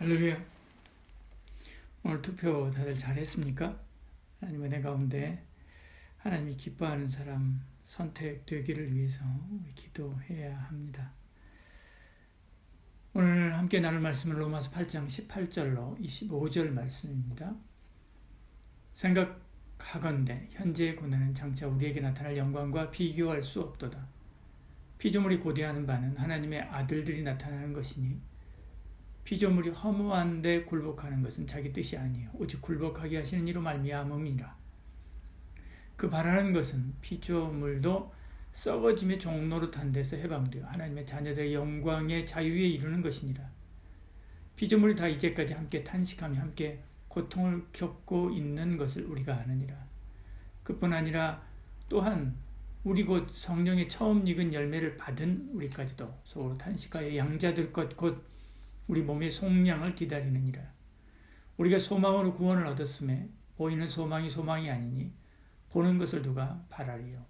할렐루야. 오늘 투표 다들 잘했습니까? 하나님 은혜 가운데 하나님이 기뻐하는 사람 선택되기를 위해서 기도해야 합니다. 오늘 함께 나눌 말씀은 로마서 8장 18절로 25절 말씀입니다. 생각하건대 현재의 고난은 장차 우리에게 나타날 영광과 비교할 수 없도다. 피조물이 고대하는 바는 하나님의 아들들이 나타나는 것이니 피조물이 허무한데 굴복하는 것은 자기 뜻이 아니요 오직 굴복하게 하시는 이로 말미암음이라. 그 바라는 것은 피조물도 썩어짐의 종노릇한 데서 해방되어 하나님의 자녀들의 영광의 자유에 이루는 것이니라. 피조물이 다 이제까지 함께 탄식하며 함께 고통을 겪고 있는 것을 우리가 아느니라. 그뿐 아니라 또한 우리 곧 성령의 처음 익은 열매를 받은 우리까지도 서로 탄식하여 양자될 것 곧 우리 몸의 속량을 기다리느니라. 우리가 소망으로 구원을 얻었음에 보이는 소망이 아니니 보는 것을 누가 바라리요.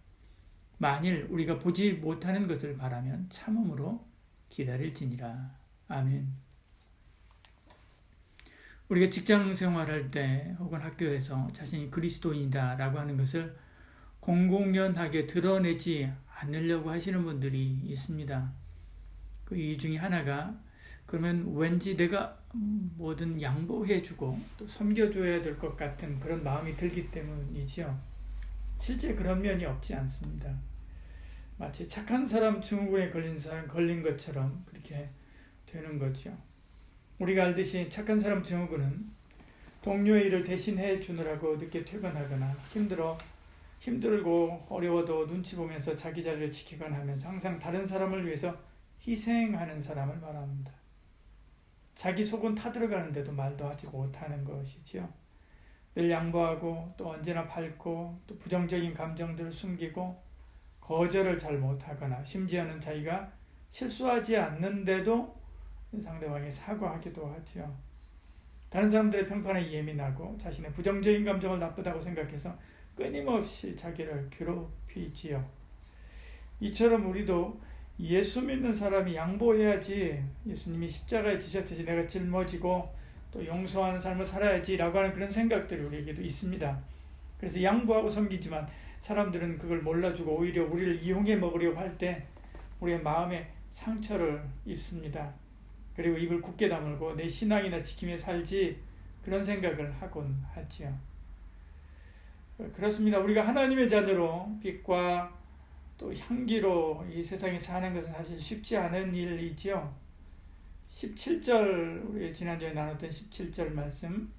만일 우리가 보지 못하는 것을 바라면 참음으로 기다릴지니라. 아멘. 우리가 직장 생활할 때 혹은 학교에서 자신이 그리스도인이다 라고 하는 것을 공공연하게 드러내지 않으려고 하시는 분들이 있습니다. 그 이유 중에 하나가 그러면 왠지 내가 뭐든 양보해주고 또 섬겨줘야 될 것 같은 그런 마음이 들기 때문이지요. 실제 그런 면이 없지 않습니다. 마치 착한 사람 증후군에 걸린 사람 걸린 것처럼 그렇게 되는 거죠. 우리가 알듯이 착한 사람 증후군은 동료의 일을 대신해 주느라고 늦게 퇴근하거나 힘들고 어려워도 눈치 보면서 자기 자리를 지키거나 하면서 항상 다른 사람을 위해서 희생하는 사람을 말합니다. 자기 속은 타들어가는데도 말도 하지 못하는 것이지요. 늘 양보하고 또 언제나 밝고 또 부정적인 감정들을 숨기고 거절을 잘 못하거나 심지어는 자기가 실수하지 않는데도 상대방이 사과하기도 하지요. 다른 사람들의 평판에 예민하고 자신의 부정적인 감정을 나쁘다고 생각해서 끊임없이 자기를 괴롭히지요. 이처럼 우리도 예수 믿는 사람이 양보해야지, 예수님이 십자가에 지셨듯이 내가 짊어지고 또 용서하는 삶을 살아야지 라고 하는 그런 생각들이 우리에게도 있습니다. 그래서 양보하고 섬기지만 사람들은 그걸 몰라주고 오히려 우리를 이용해 먹으려고 할 때 우리의 마음에 상처를 입습니다. 그리고 입을 굳게 다물고 내 신앙이나 지키며 살지 그런 생각을 하곤 하지요. 그렇습니다. 우리가 하나님의 자녀로 빛과 또 향기로 이 세상에 사는 것은 사실 쉽지 않은 일이지요. 17절, 우리 지난주에 나눴던 17절 말씀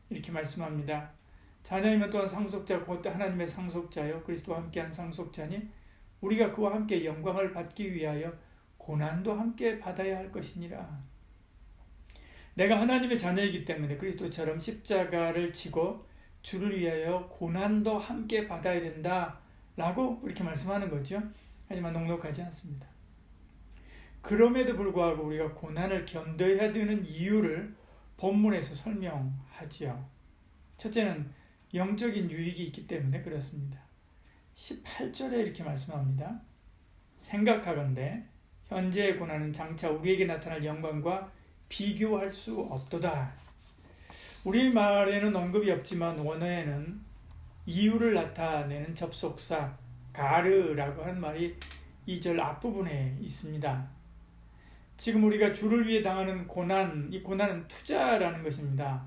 이렇게 말씀합니다. 자녀이면 또한 상속자 곧 하나님의 상속자요 그리스도와 함께한 상속자니 우리가 그와 함께 영광을 받기 위하여 고난도 함께 받아야 할 것이니라. 내가 하나님의 자녀이기 때문에 그리스도처럼 십자가를 지고 주를 위하여 고난도 함께 받아야 된다 라고 이렇게 말씀하는 거죠. 하지만 넉넉하지 않습니다. 그럼에도 불구하고 우리가 고난을 견뎌야 되는 이유를 본문에서 설명하지요. 첫째는 영적인 유익이 있기 때문에 그렇습니다. 18절에 이렇게 말씀합니다. 생각하건대 현재의 고난은 장차 우리에게 나타날 영광과 비교할 수 없도다. 우리 말에는 언급이 없지만 원어에는 이유를 나타내는 접속사 가르라고 하는 말이 2절 앞부분에 있습니다. 지금 우리가 주를 위해 당하는 고난, 이 고난은 투자라는 것입니다.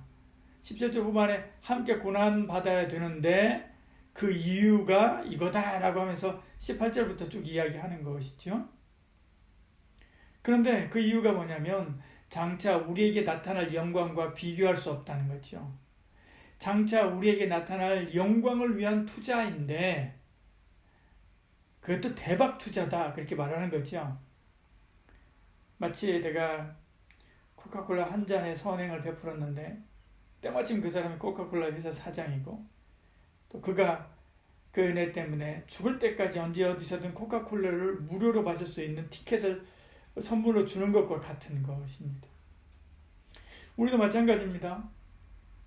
17절 후반에 함께 고난 받아야 되는데 그 이유가 이거다라고 하면서 18절부터 쭉 이야기하는 것이죠. 그런데 그 이유가 뭐냐면 장차 우리에게 나타날 영광과 비교할 수 없다는 거죠. 장차 우리에게 나타날 영광을 위한 투자인데 그것도 대박 투자다 그렇게 말하는 거죠. 마치 내가 코카콜라 한 잔에 선행을 베풀었는데 때마침 그 사람이 코카콜라 회사 사장이고 또 그가 그 은혜 때문에 죽을 때까지 언제 어디서든 코카콜라를 무료로 마실 수 있는 티켓을 선물로 주는 것과 같은 것입니다. 우리도 마찬가지입니다.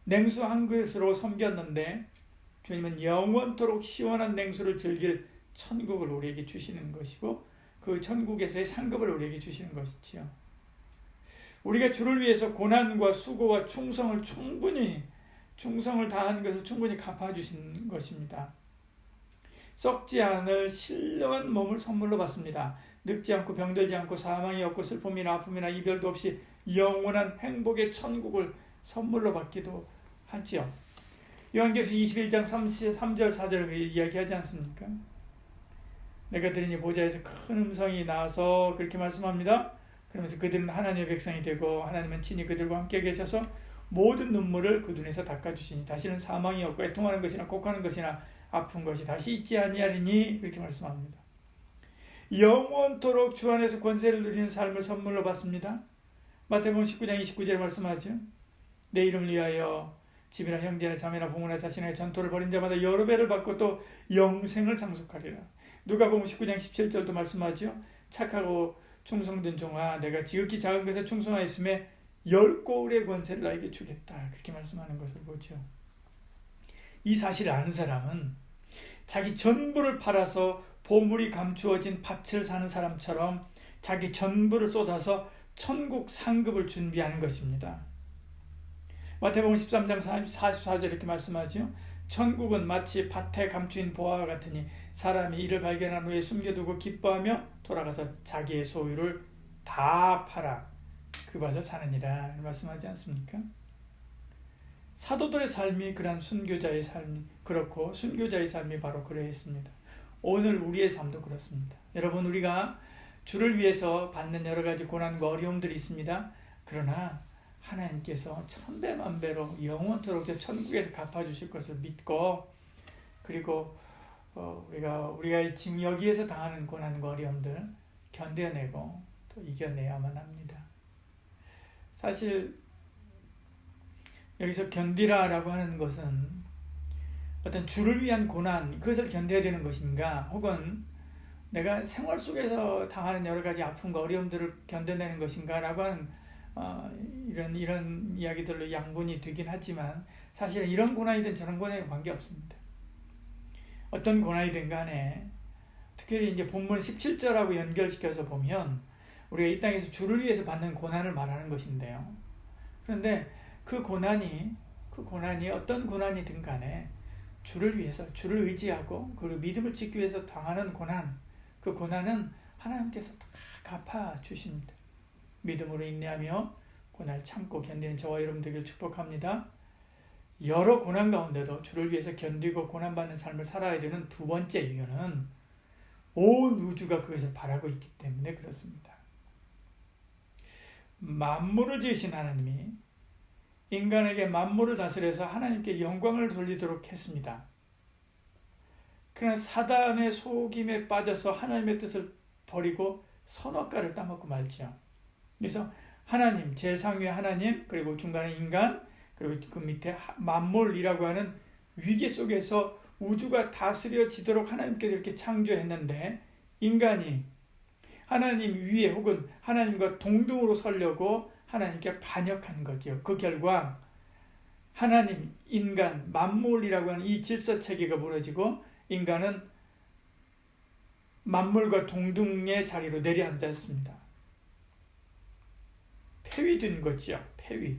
냉수 한 그릇으로 섬겼는데 주님은 영원토록 시원한 냉수를 즐길 천국을 우리에게 주시는 것이고 그 천국에서의 상급을 우리에게 주시는 것이지요. 우리가 주를 위해서 고난과 수고와 충성을 다한 것을 충분히 갚아주신 것입니다. 썩지 않을 신령한 몸을 선물로 받습니다. 늙지 않고 병들지 않고 사망이 없고 슬픔이나 아픔이나 이별도 없이 영원한 행복의 천국을 선물로 받기도 하지요. 요한계시록 21장 3절 4절을 이야기하지 않습니까? 내가 들으니 보좌에서 큰 음성이 나와서 그렇게 말씀합니다. 그러면서 그들은 하나님의 백성이 되고 하나님은 친히 그들과 함께 계셔서 모든 눈물을 그 눈에서 닦아주시니 다시는 사망이 없고 애통하는 것이나 곡하는 것이나 아픈 것이 다시 있지 아니하리니 그렇게 말씀합니다. 영원토록 주 안에서 권세를 누리는 삶을 선물로 받습니다. 마태복음 19장 29절에 말씀하죠. 내 이름을 위하여 집이나 형제나 자매나 부모나 자신의 전토를 벌인 자마다 여러 배를 받고 또 영생을 상속하리라. 누가복음 19장 17절도 말씀하죠. 착하고 충성된 종아 내가 지극히 작은 것에 충성하였음에 10고울의 권세를 나에게 주겠다. 그렇게 말씀하는 것을 보죠. 이 사실을 아는 사람은 자기 전부를 팔아서 보물이 감추어진 밭을 사는 사람처럼 자기 전부를 쏟아서 천국 상급을 준비하는 것입니다. 마태복음 13장 44절 이렇게 말씀하죠. 천국은 마치 밭에 감추인 보화와 같으니 사람이 이를 발견한 후에 숨겨두고 기뻐하며 돌아가서 자기의 소유를 다 팔아 그 밭을 사느니라 말씀하지 않습니까? 사도들의 삶이 그러한 순교자의 삶이 그렇고 순교자의 삶이 바로 그러했습니다. 오늘 우리의 삶도 그렇습니다. 여러분 우리가 주를 위해서 받는 여러 가지 고난과 어려움들이 있습니다. 그러나 하나님께서 천배만배로 영원토록 천국에서 갚아주실 것을 믿고 그리고 우리가 지금 여기에서 당하는 고난과 어려움들 견뎌내고 또 이겨내야만 합니다. 사실 여기서 견디라라고 하는 것은 어떤 주를 위한 고난 그것을 견뎌야 되는 것인가 혹은 내가 생활 속에서 당하는 여러 가지 아픔과 어려움들을 견뎌내는 것인가 라고 하는 이런 이야기들로 양분이 되긴 하지만 사실은 이런 고난이든 저런 고난이든 관계없습니다. 어떤 고난이든 간에 특히 이제 본문 17절하고 연결시켜서 보면 우리가 이 땅에서 주를 위해서 받는 고난을 말하는 것인데요. 그런데 그 고난이 어떤 고난이든 간에 주를 위해서 주를 의지하고 그리고 믿음을 지키기 위해서 당하는 고난 그 고난은 하나님께서 다 갚아주십니다. 믿음으로 인내하며 고난을 참고 견디는 저와 여러분 되기를 축복합니다. 여러 고난 가운데도 주를 위해서 견디고 고난받는 삶을 살아야 되는 두 번째 이유는 온 우주가 그것을 바라고 있기 때문에 그렇습니다. 만물을 지으신 하나님이 인간에게 만물을 다스려서 하나님께 영광을 돌리도록 했습니다. 그러나 사단의 속임에 빠져서 하나님의 뜻을 버리고 선악과를 따먹고 말지요. 그래서 하나님, 제상위의 하나님, 그리고 중간에 인간, 그리고 그 밑에 만물이라고 하는 위기 속에서 우주가 다스려지도록 하나님께서 이렇게 창조했는데 인간이 하나님 위에 혹은 하나님과 동등으로 서려고 하나님께 반역한 거죠. 그 결과 하나님, 인간, 만물이라고 하는 이 질서체계가 무너지고 인간은 만물과 동등의 자리로 내려앉았습니다. 폐위된 거죠. 폐위.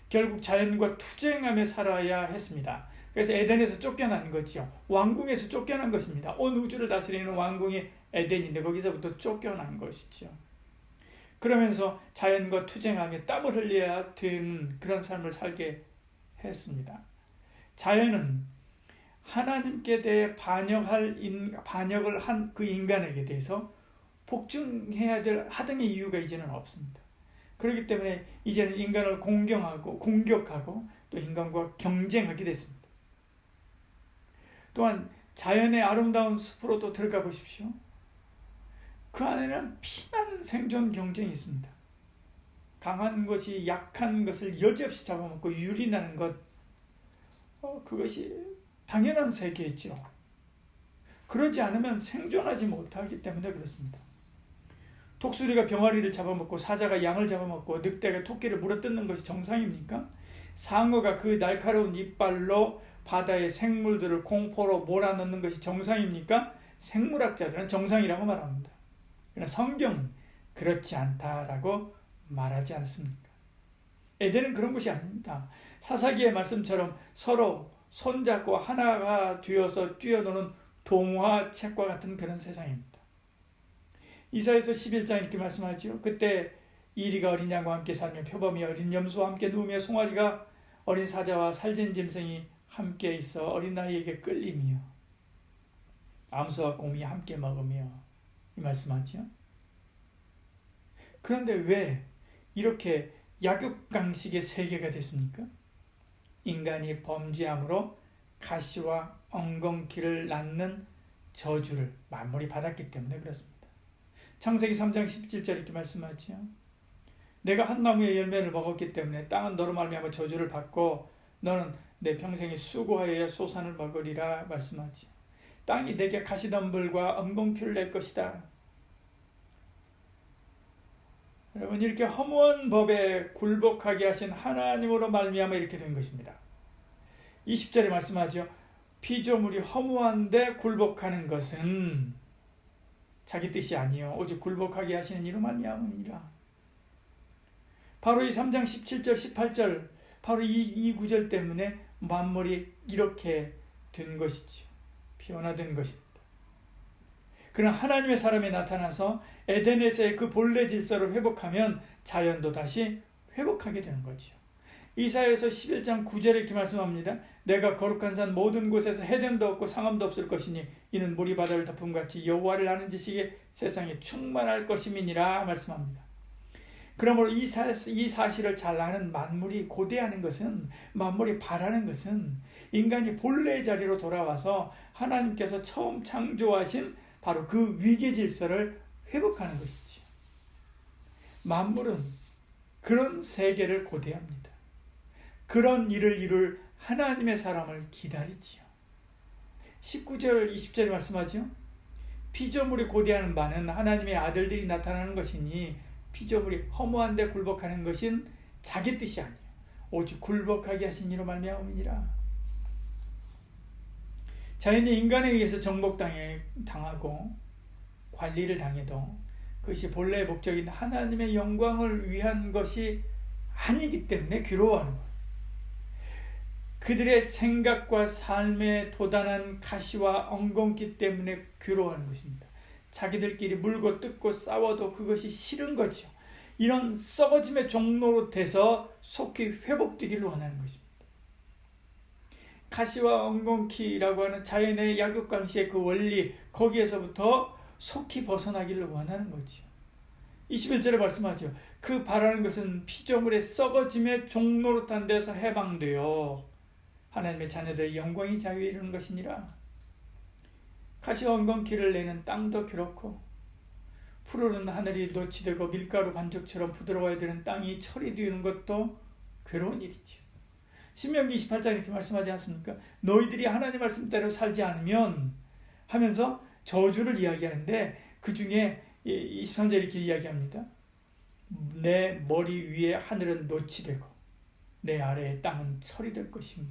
결국 자연과 투쟁하며 살아야 했습니다. 그래서 에덴에서 쫓겨난 거죠. 왕궁에서 쫓겨난 것입니다. 온 우주를 다스리는 왕궁이 에덴인데 거기서부터 쫓겨난 것이죠. 그러면서 자연과 투쟁하며 땀을 흘려야 되는 그런 삶을 살게 했습니다. 자연은 하나님께 대해 반역을 한 그 인간에게 대해서 복종해야 될 하등의 이유가 이제는 없습니다. 그렇기 때문에 이제는 인간을 공격하고 또 인간과 경쟁하게 됐습니다. 또한 자연의 아름다운 숲으로 또 들어가 보십시오. 그 안에는 피나는 생존 경쟁이 있습니다. 강한 것이 약한 것을 여지없이 잡아먹고 유린하는 것, 그것이 당연한 세계이죠. 그러지 않으면 생존하지 못하기 때문에 그렇습니다. 독수리가 병아리를 잡아먹고 사자가 양을 잡아먹고 늑대가 토끼를 물어뜯는 것이 정상입니까? 상어가 그 날카로운 이빨로 바다의 생물들을 공포로 몰아넣는 것이 정상입니까? 생물학자들은 정상이라고 말합니다. 그러나 성경은 그렇지 않다라고 말하지 않습니까? 에덴은 그런 것이 아닙니다. 사사기의 말씀처럼 서로 손잡고 하나가 되어서 뛰어노는 동화책과 같은 그런 세상입니다. 이사야서 11장 이렇게 말씀하지요. 그때 이리가 어린 양과 함께 살며 표범이 어린 염소와 함께 누우며 송아지가 어린 사자와 살진 짐승이 함께 있어 어린 아이에게 끌리며 암소와 곰이 함께 먹으며, 이 말씀하지요. 그런데 왜 이렇게 약육강식의 세계가 됐습니까? 인간이 범죄함으로 가시와 엉겅퀴를 낳는 저주를 만물이 받았기 때문에 그렇습니다. 창세기 3장 17절 이렇게 말씀하지요. 내가 한 나무의 열매를 먹었기 때문에 땅은 너로 말미암아 저주를 받고 너는 내 평생에 수고하여야 소산을 먹으리라 말씀하지요. 땅이 내게 가시덤불과 엉겅퀴를 낼 것이다. 여러분, 이렇게 허무한 법에 굴복하게 하신 하나님으로 말미암아 이렇게 된 것입니다. 20절에 말씀하죠. 피조물이 허무한데 굴복하는 것은 자기 뜻이 아니요 오직 굴복하게 하시는 이로 말미암음이라. 바로 이 3장 17절 18절 바로 이 구절 때문에 만물이 이렇게 된 것이죠. 변화된 것입니다. 그러나 하나님의 사람이 나타나서 에덴에서의 그 본래 질서를 회복하면 자연도 다시 회복하게 되는 거죠. 이사야서 11장 9절에 이렇게 말씀합니다. 내가 거룩한 산 모든 곳에서 해됨도 없고 상함도 없을 것이니 이는 물이 바다를 덮음같이 여호와를 아는 지식이 세상에 충만할 것임이니라 말씀합니다. 그러므로 이 사실을 잘 아는 만물이 고대하는 것은, 만물이 바라는 것은 인간이 본래의 자리로 돌아와서 하나님께서 처음 창조하신 바로 그 위계 질서를 회복하는 것이지요. 만물은 그런 세계를 고대합니다. 그런 일을 이룰 하나님의 사람을 기다리지요. 19절 20절에 말씀하죠. 피조물이 고대하는 바는 하나님의 아들들이 나타나는 것이니 피조물이 허무한데 굴복하는 것은 자기 뜻이 아니에요. 오직 굴복하게 하신 이로 말미암음이니라. 자연이 인간에 의해서 정복당하고 관리를 당해도 그것이 본래의 목적인 하나님의 영광을 위한 것이 아니기 때문에 괴로워하는 거예요. 그들의 생각과 삶에 도단한 가시와 엉겅퀴 때문에 괴로워하는 것입니다. 자기들끼리 물고 뜯고 싸워도 그것이 싫은 거죠. 이런 썩어짐의 종로로 돼서 속히 회복되기를 원하는 것입니다. 가시와 엉겅퀴라고 하는 자연의 약육강식의 그 원리, 거기에서부터 속히 벗어나기를 원하는 거죠. 21절에 말씀하죠. 그 바라는 것은 피조물의 썩어짐의 종로로 탄 데서 해방되어 하나님의 자녀들의 영광이 자유에 이르는 것이니라. 가시와 엉겅퀴를 내는 땅도 그렇고 푸르른 하늘이 노치되고 밀가루 반죽처럼 부드러워야 되는 땅이 철이 되는 것도 괴로운 일이죠. 신명기 28장 이렇게 말씀하지 않습니까? 너희들이 하나님 말씀대로 살지 않으면 하면서 저주를 이야기하는데 그 중에 23절 이렇게 이야기합니다. 내 머리 위에 하늘은 노치되고 내 아래의 땅은 철이 될 것이며,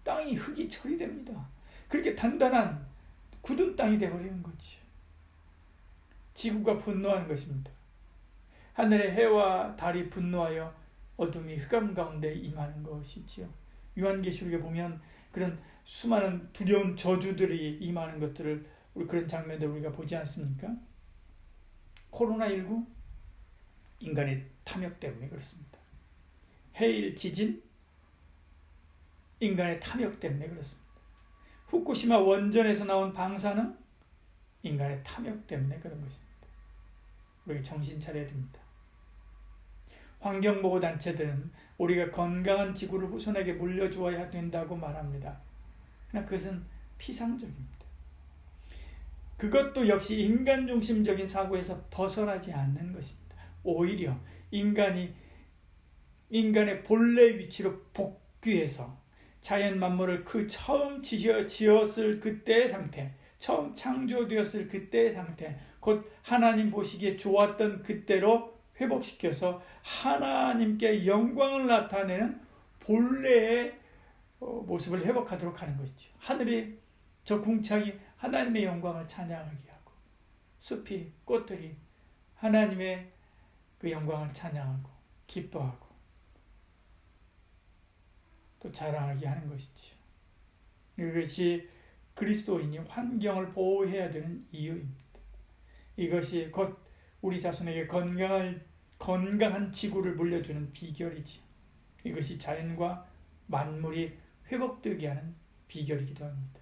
땅이 흙이 철이 됩니다. 그렇게 단단한 굳은 땅이 되어버리는 거죠. 지구가 분노하는 것입니다. 하늘의 해와 달이 분노하여 어둠이 흑암 가운데 임하는 것이지요. 요한계시록에 보면 그런 수많은 두려운 저주들이 임하는 것들을, 우리 그런 장면들을 우리가 보지 않습니까? 코로나19 인간의 탐욕 때문에 그렇습니다. 해일 지진 인간의 탐욕 때문에 그렇습니다. 후쿠시마 원전에서 나온 방사능 인간의 탐욕 때문에 그런 것입니다. 우리가 정신 차려야 됩니다. 환경보호단체들은 우리가 건강한 지구를 후손에게 물려주어야 된다고 말합니다. 그러나 그것은 피상적입니다. 그것도 역시 인간 중심적인 사고에서 벗어나지 않는 것입니다. 오히려 인간의 본래 위치로 복귀해서 자연 만물을 그 처음 지었을 그때의 상태, 처음 창조되었을 그때의 상태, 곧 하나님 보시기에 좋았던 그때로 회복시켜서 하나님께 영광을 나타내는 본래의 모습을 회복하도록 하는 것이죠. 하늘이, 저 궁창이 하나님의 영광을 찬양하게 하고 숲이, 꽃들이 하나님의 그 영광을 찬양하고 기뻐하고 또 자랑하게 하는 것이지요. 이것이 그리스도인이 환경을 보호해야 되는 이유입니다. 이것이 곧 우리 자손에게 건강한 지구를 물려주는 비결이지요. 이것이 자연과 만물이 회복되게 하는 비결이기도 합니다.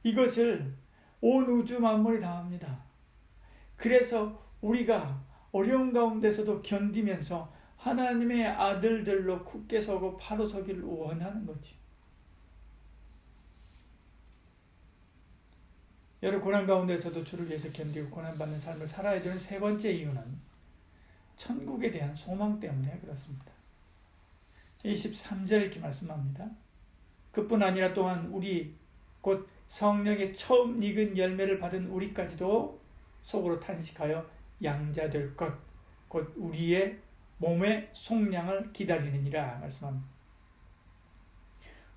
이것을 온 우주 만물이 다 합니다. 그래서 우리가 어려운 가운데서도 견디면서 하나님의 아들들로 굳게 서고 바로 서기를 원하는 거지. 여러 고난 가운데서도 주를 위해서 견디고 고난받는 삶을 살아야 되는 세 번째 이유는 천국에 대한 소망 때문에 그렇습니다. 23절 이렇게 말씀합니다. 그뿐 아니라 또한 우리 곧 성령의 처음 익은 열매를 받은 우리까지도 속으로 탄식하여 양자될 것, 곧 우리의 몸의 속량을 기다리느니라 말씀합니다.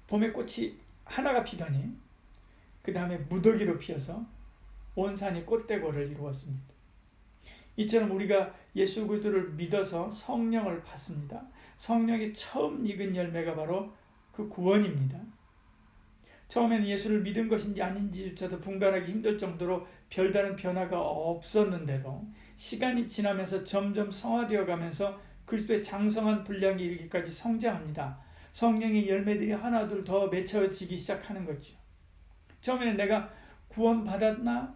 봄에 꽃이 하나가 피더니 그 다음에 무더기로 피어서 온 산이 꽃대고를 이루었습니다. 이처럼 우리가 예수 그리스도를 믿어서 성령을 받습니다. 성령이 처음 익은 열매가 바로 그 구원입니다. 처음에는 예수를 믿은 것인지 아닌지조차도 분간하기 힘들 정도로 별다른 변화가 없었는데도 시간이 지나면서 점점 성화되어 가면서 그리스도의 장성한 분량이 이르기까지 성장합니다. 성령의 열매들이 하나둘 더 맺혀지기 시작하는 거죠. 처음에는 내가 구원받았나?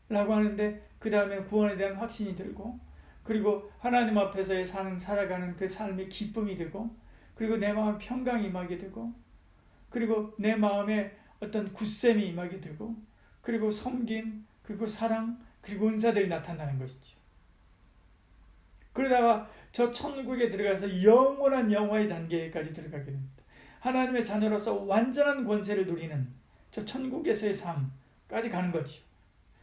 라고 하는데 그 다음에 구원에 대한 확신이 들고 그리고 하나님 앞에서의 살아가는 그 삶의 기쁨이 들고 그리고 내 마음 평강이 임하게 되고 그리고 내 마음에 어떤 굳셈이 임하게 되고 그리고 섬김 그리고 사랑 그리고 은사들이 나타나는 것이죠. 그러다가 저 천국에 들어가서 영원한 영화의 단계까지 들어가게 됩니다. 하나님의 자녀로서 완전한 권세를 누리는 저 천국에서의 삶까지 가는 거죠.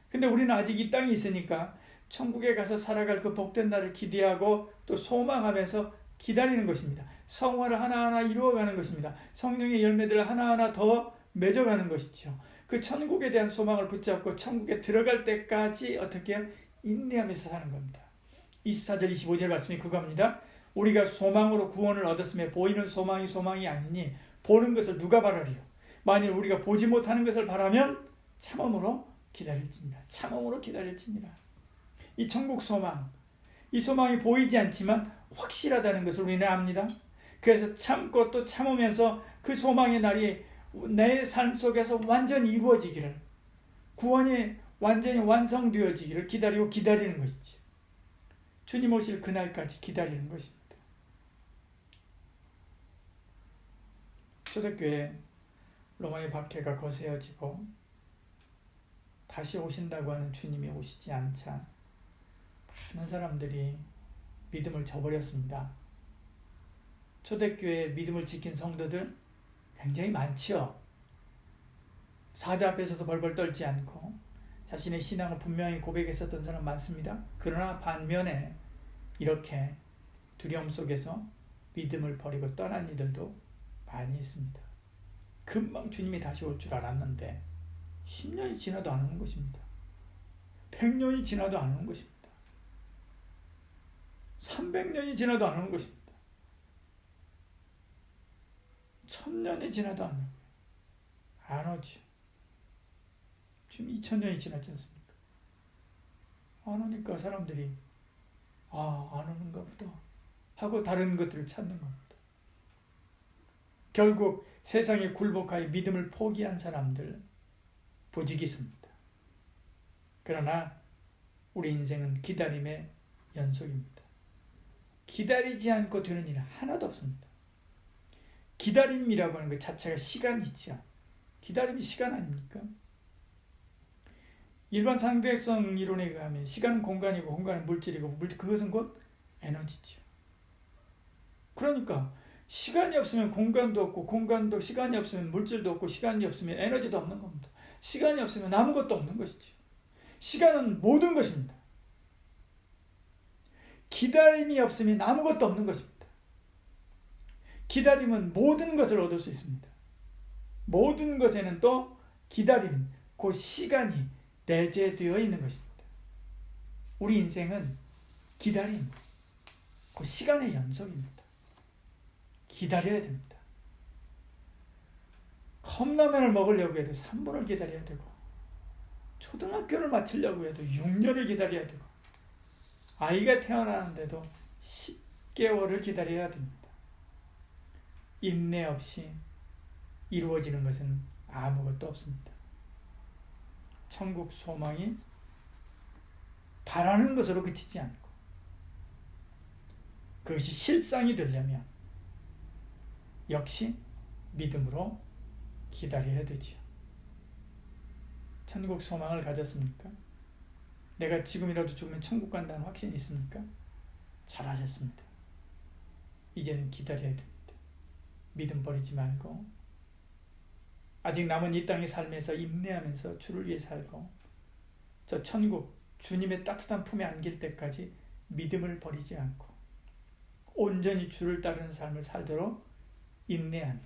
근데 우리는 아직 이 땅에 있으니까 천국에 가서 살아갈 그 복된 날을 기대하고 또 소망하면서 기다리는 것입니다. 성화를 하나하나 이루어가는 것입니다. 성령의 열매들을 하나하나 더 맺어가는 것이죠. 그 천국에 대한 소망을 붙잡고 천국에 들어갈 때까지 어떻게 인내하면서 사는 겁니다. 24절 25절 말씀이 그겁니다. 우리가 소망으로 구원을 얻었으며 보이는 소망이 소망이 아니니 보는 것을 누가 바라리요. 만일 우리가 보지 못하는 것을 바라면 참음으로 기다릴지니라. 참음으로 기다릴지니라. 이 천국 소망, 이 소망이 보이지 않지만 확실하다는 것을 우리는 압니다. 그래서 참고 또 참으면서 그 소망의 날이 내 삶 속에서 완전히 이루어지기를, 구원이 완전히 완성되어지기를 기다리고 기다리는 것이지. 주님 오실 그날까지 기다리는 것입니다. 초대교회 로마의 박해가 거세어지고 다시 오신다고 하는 주님이 오시지 않자 많은 사람들이 믿음을 저버렸습니다. 초대교회의 믿음을 지킨 성도들 굉장히 많지요. 사자 앞에서도 벌벌 떨지 않고 자신의 신앙을 분명히 고백했었던 사람 많습니다. 그러나 반면에 이렇게 두려움 속에서 믿음을 버리고 떠난 이들도 많이 있습니다. 금방 주님이 다시 올 줄 알았는데 10년이 지나도 안 오는 것입니다. 100년이 지나도 안 오는 것입니다. 300년이 지나도 안 오는 것입니다. 1000년이 지나도 안 오지. 지금 2000년이 지났지 않습니까? 안 오니까 사람들이 안 오는가 보다 하고 다른 것들을 찾는 겁니다. 결국 세상에 굴복하여 믿음을 포기한 사람들 부지기수입니다. 그러나 우리 인생은 기다림의 연속입니다. 기다리지 않고 되는 일은 하나도 없습니다. 기다림이라고 하는 것 자체가 시간이죠. 기다림이 시간 아닙니까? 일반 상대성 이론에 의하면 시간은 공간이고 공간은 물질이고 그것은 곧 에너지죠. 그러니까 시간이 없으면 공간도 없고 공간도 시간이 없으면 물질도 없고 시간이 없으면 에너지도 없는 겁니다. 시간이 없으면 아무것도 없는 것이죠. 시간은 모든 것입니다. 기다림이 없으면 아무것도 없는 것입니다. 기다림은 모든 것을 얻을 수 있습니다. 모든 것에는 또 기다림, 그 시간이 내재되어 있는 것입니다. 우리 인생은 기다림, 그 시간의 연속입니다. 기다려야 됩니다. 컵라면을 먹으려고 해도 3분을 기다려야 되고, 초등학교를 마치려고 해도 6년을 기다려야 되고, 아이가 태어나는데도 10개월을 기다려야 됩니다. 인내 없이 이루어지는 것은 아무것도 없습니다. 천국 소망이 바라는 것으로 그치지 않고 그것이 실상이 되려면 역시 믿음으로 기다려야 되지요. 천국 소망을 가졌습니까? 내가 지금이라도 죽으면 천국 간다는 확신이 있습니까? 잘하셨습니다. 이제는 기다려야 됩니다. 믿음 버리지 말고 아직 남은 이 땅의 삶에서 인내하면서 주를 위해 살고 저 천국 주님의 따뜻한 품에 안길 때까지 믿음을 버리지 않고 온전히 주를 따르는 삶을 살도록 인내하며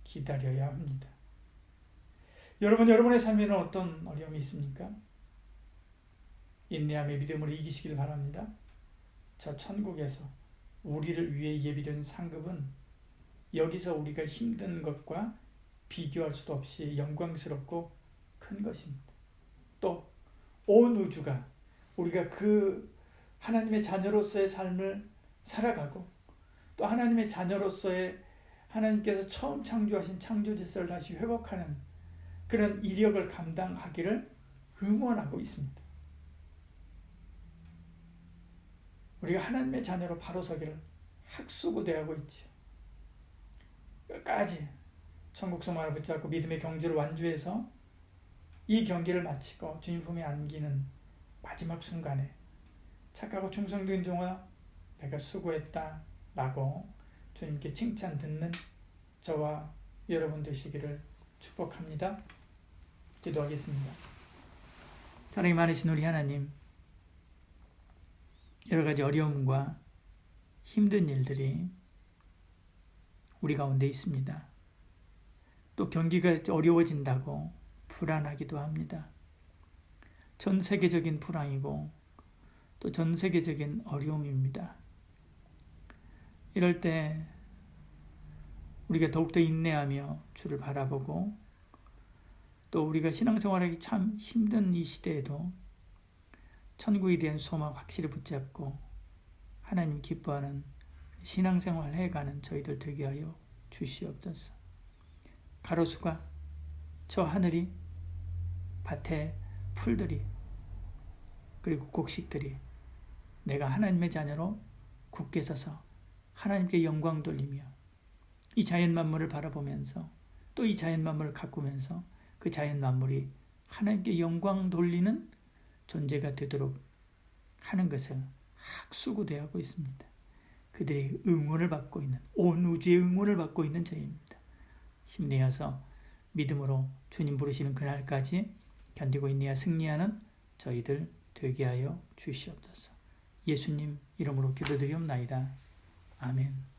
기다려야 합니다. 여러분, 여러분의 삶에는 어떤 어려움이 있습니까? 인내하며 믿음으로 이기시길 바랍니다. 저 천국에서 우리를 위해 예비된 상급은 여기서 우리가 힘든 것과 비교할 수도 없이 영광스럽고 큰 것입니다. 또 온 우주가 우리가 그 하나님의 자녀로서의 삶을 살아가고 또 하나님의 자녀로서의 하나님께서 처음 창조하신 창조 질서를 다시 회복하는 그런 이력을 감당하기를 응원하고 있습니다. 우리가 하나님의 자녀로 바로 서기를 학수고대하고 있지요. 끝까지 천국 소망을 붙잡고 믿음의 경주를 완주해서 이 경기를 마치고 주님 품에 안기는 마지막 순간에 착하고 충성된 종아 내가 수고했다 라고 주님께 칭찬 듣는 저와 여러분 되시기를 축복합니다. 기도하겠습니다. 사랑이 많으신 우리 하나님, 여러 가지 어려움과 힘든 일들이 우리 가운데 있습니다. 또 경기가 어려워진다고 불안하기도 합니다. 전 세계적인 불황이고 또 전 세계적인 어려움입니다. 이럴 때 우리가 더욱더 인내하며 주를 바라보고 또 우리가 신앙생활하기 참 힘든 이 시대에도 천국에 대한 소망 확실히 붙잡고 하나님 기뻐하는 신앙생활 해가는 저희들 되게 하여 주시옵소서. 가로수가 저 하늘이 밭에 풀들이 그리고 곡식들이 내가 하나님의 자녀로 굳게 서서 하나님께 영광 돌리며 이 자연 만물을 바라보면서 또 이 자연 만물을 가꾸면서 그 자연 만물이 하나님께 영광 돌리는 존재가 되도록 하는 것을 학수고대하고 있습니다. 그들이 응원을 받고 있는, 온 우주의 응원을 받고 있는 저희입니다. 힘내어서 믿음으로 주님 부르시는 그날까지 견디고 인내하 승리하는 저희들 되게 하여 주시옵소서. 예수님 이름으로 기도드리옵나이다. 아멘.